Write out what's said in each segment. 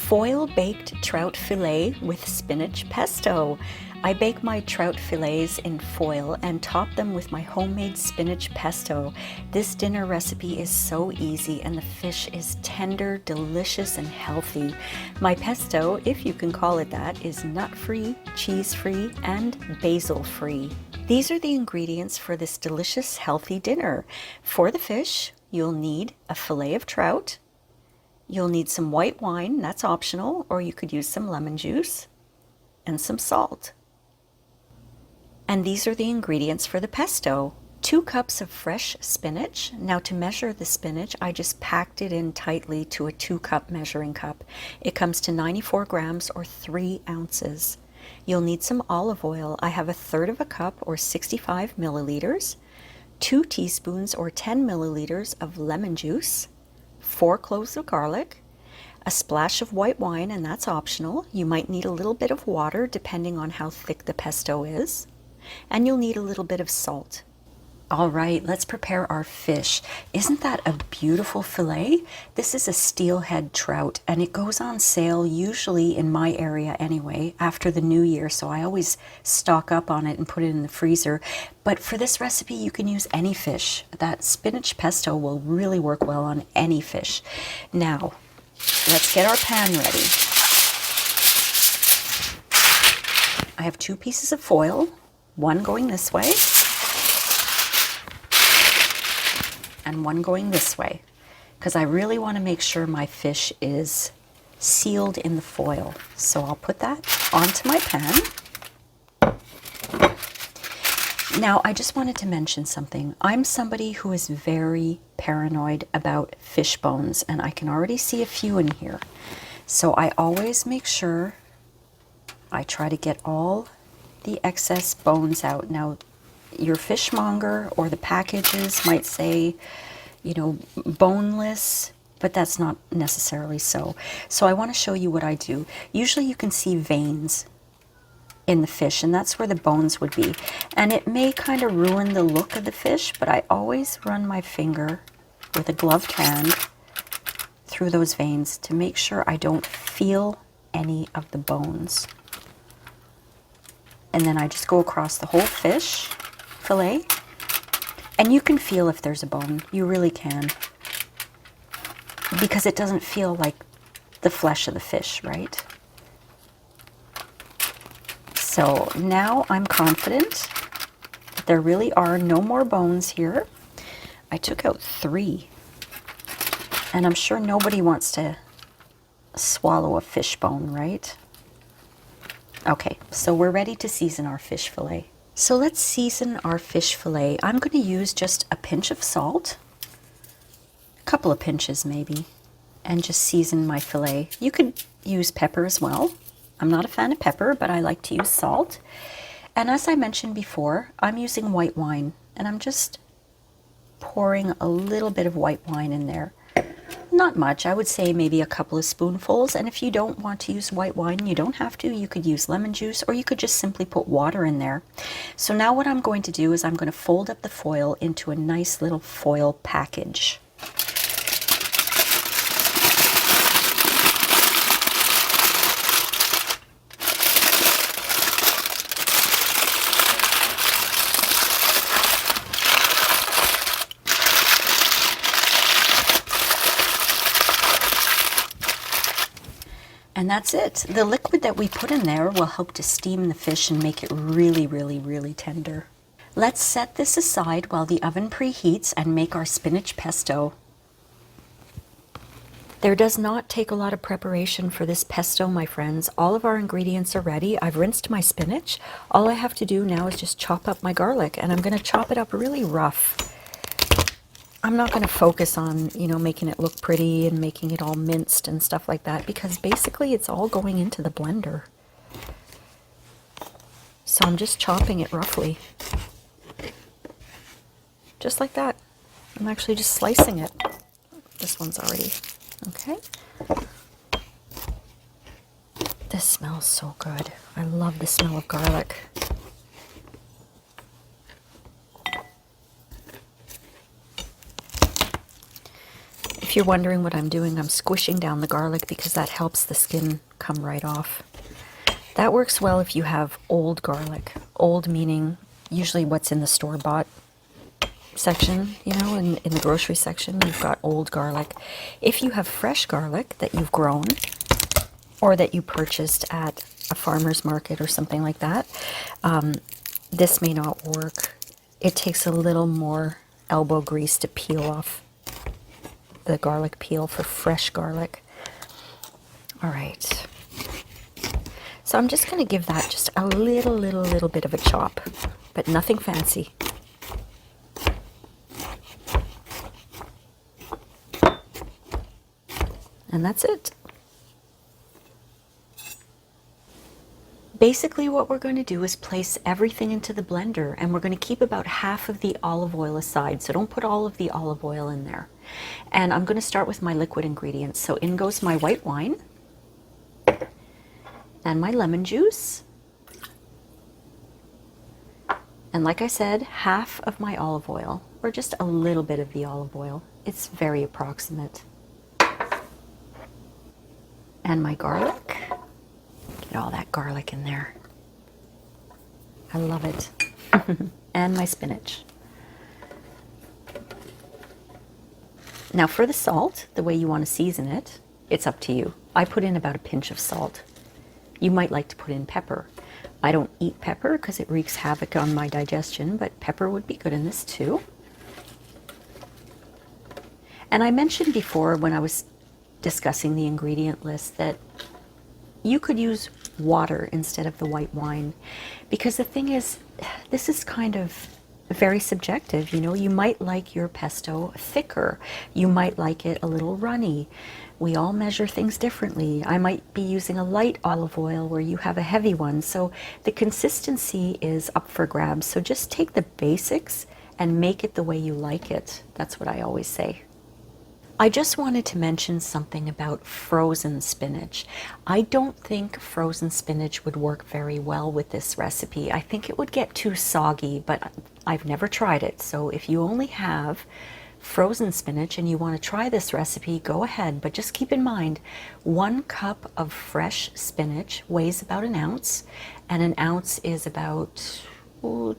foil baked trout fillet with spinach pesto. I bake my trout fillets in foil and top them with my homemade spinach pesto. This dinner recipe is so easy and the fish is tender, delicious, and healthy. My pesto, if you can call it that, is nut-free, cheese-free, and basil-free. These are the ingredients for this delicious, healthy dinner. For the fish, you'll need a fillet of trout. You'll need some white wine, that's optional, or you could use some lemon juice, and some salt. And these are the ingredients for the pesto. 2 cups of fresh spinach. Now to measure the spinach, I just packed it in tightly to a 2-cup measuring cup. It comes to 94 grams or 3 ounces. You'll need some olive oil. I have 1/3 cup or 65 milliliters, 2 teaspoons or 10 milliliters of lemon juice, 4 cloves of garlic, a splash of white wine, and that's optional. You might need a little bit of water depending on how thick the pesto is. And you'll need a little bit of salt. All right, let's prepare our fish. Isn't that a beautiful fillet? This is a steelhead trout and it goes on sale usually in my area anyway after the new year, so I always stock up on it and put it in the freezer. But for this recipe you can use any fish. That spinach pesto will really work well on any fish. Now, let's get our pan ready. I have 2 pieces of foil, one going this way and one going this way, because I really want to make sure my fish is sealed in the foil. So I'll put that onto my pan. Now I just wanted to mention something. I'm somebody who is very paranoid about fish bones, and I can already see a few in here. So I always make sure I try to get all the excess bones out. Now, your fishmonger or the packages might say, you know, boneless, but that's not necessarily so. So I want to show you what I do. Usually you can see veins in the fish, and that's where the bones would be. And it may kind of ruin the look of the fish, but I always run my finger with a gloved hand through those veins to make sure I don't feel any of the bones. And then I just go across the whole fish fillet, and you can feel if there's a bone. You really can, because it doesn't feel like the flesh of the fish, right? So now I'm confident that there really are no more bones here. I took out 3, and I'm sure nobody wants to swallow a fish bone, right? Okay, so we're ready to season our fish fillet. So let's season our fish fillet. I'm going to use just a pinch of salt, a couple of pinches maybe, and just season my fillet. You could use pepper as well. I'm not a fan of pepper, but I like to use salt. And as I mentioned before, I'm using white wine, and I'm just pouring a little bit of white wine in there. Not much, I would say maybe a couple of spoonfuls, and if you don't want to use white wine, you don't have to. You could use lemon juice, or you could just simply put water in there. So now what I'm going to do is I'm going to fold up the foil into a nice little foil package. And that's it. The liquid that we put in there will help to steam the fish and make it really, really, really tender. Let's set this aside while the oven preheats and make our spinach pesto. There does not take a lot of preparation for this pesto, my friends. All of our ingredients are ready. I've rinsed my spinach. All I have to do now is just chop up my garlic, and I'm going to chop it up really rough. I'm not going to focus on, you know, making it look pretty and making it all minced and stuff like that, because basically it's all going into the blender. So I'm just chopping it roughly. Just like that. I'm actually just slicing it. This one's already, okay. This smells so good. I love the smell of garlic. If you're wondering what I'm doing, I'm squishing down the garlic because that helps the skin come right off. That works well if you have old garlic. Old meaning usually what's in the store-bought section, you know, in the grocery section, you've got old garlic. If you have fresh garlic that you've grown or that you purchased at a farmer's market or something like that, this may not work. It takes a little more elbow grease to peel off the garlic peel for fresh garlic. All right. So I'm just going to give that just a little bit of a chop, but nothing fancy. And that's it. Basically what we're going to do is place everything into the blender, and we're going to keep about half of the olive oil aside. So don't put all of the olive oil in there. And I'm going to start with my liquid ingredients. So in goes my white wine and my lemon juice. And like I said, half of my olive oil, or just a little bit of the olive oil. It's very approximate. And my garlic. Get all that garlic in there. I love it. And my spinach. Now for the salt, the way you want to season it, it's up to you. I put in about a pinch of salt. You might like to put in pepper. I don't eat pepper because it wreaks havoc on my digestion, but pepper would be good in this too. And I mentioned before when I was discussing the ingredient list that you could use water instead of the white wine, because the thing is, this is kind of very subjective. You know, you might like your pesto thicker, you might like it a little runny. We all measure things differently. I might be using a light olive oil where you have a heavy one, so the consistency is up for grabs. So just take the basics and make it the way you like it. That's what I always say. I just wanted to mention something about frozen spinach. I don't think frozen spinach would work very well with this recipe. I think it would get too soggy, but I've never tried it. So if you only have frozen spinach and you want to try this recipe, go ahead. But just keep in mind, 1 cup of fresh spinach weighs about an ounce, and an ounce is about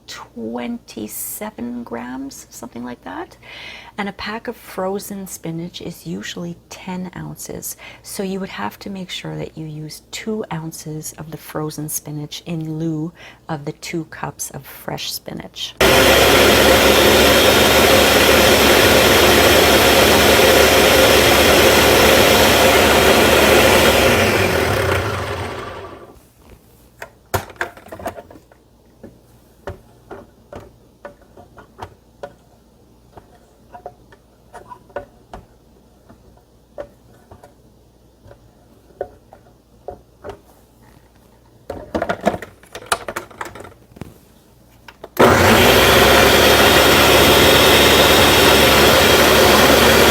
27 grams, something like that. And a pack of frozen spinach is usually 10 ounces. So you would have to make sure that you use 2 ounces of the frozen spinach in lieu of the 2 cups of fresh spinach.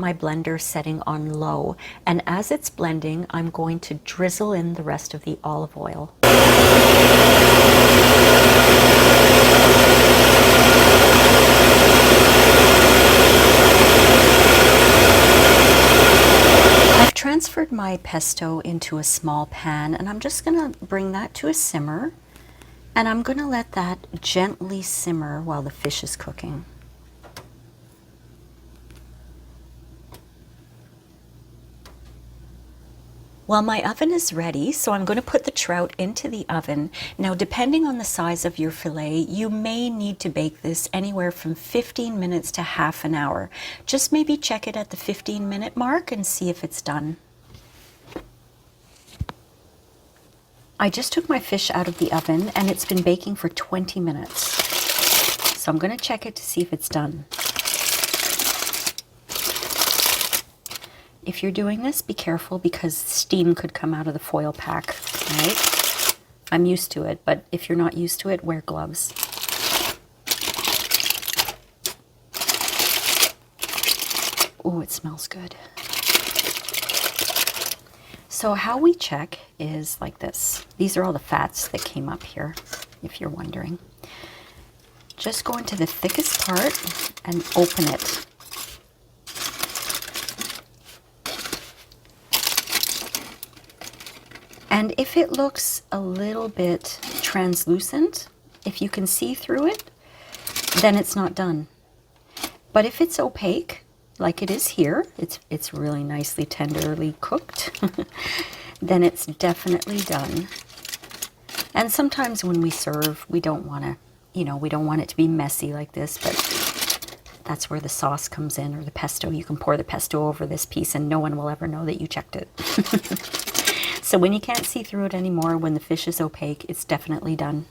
My blender setting on low, and as it's blending, I'm going to drizzle in the rest of the olive oil. I've transferred my pesto into a small pan, and I'm just going to bring that to a simmer, and I'm going to let that gently simmer while the fish is cooking. Well, my oven is ready, so I'm going to put the trout into the oven. Now, depending on the size of your fillet, you may need to bake this anywhere from 15 minutes to half an hour. Just maybe check it at the 15-minute mark and see if it's done. I just took my fish out of the oven and it's been baking for 20 minutes. So I'm going to check it to see if it's done. If you're doing this, be careful because steam could come out of the foil pack, right? I'm used to it, but if you're not used to it, wear gloves. Oh, it smells good. So how we check is like this. These are all the fats that came up here, if you're wondering. Just go into the thickest part and open it. And if it looks a little bit translucent, if you can see through it, then it's not done. But if it's opaque, like it is here, it's really nicely tenderly cooked, then it's definitely done. And sometimes when we serve, we don't want to, we don't want it to be messy like this, but that's where the sauce comes in, or the pesto. You can pour the pesto over this piece and no one will ever know that you checked it. So when you can't see through it anymore, when the fish is opaque, it's definitely done.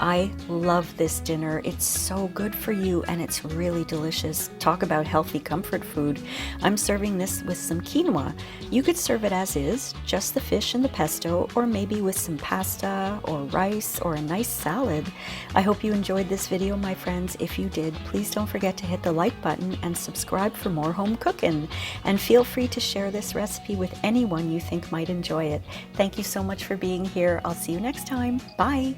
I love this dinner. It's so good for you and it's really delicious. Talk about healthy comfort food. I'm serving this with some quinoa. You could serve it as is, just the fish and the pesto, or maybe with some pasta or rice or a nice salad. I hope you enjoyed this video, my friends. If you did, please don't forget to hit the like button and subscribe for more home cooking. And feel free to share this recipe with anyone you think might enjoy it. Thank you so much for being here. I'll see you next time. Bye.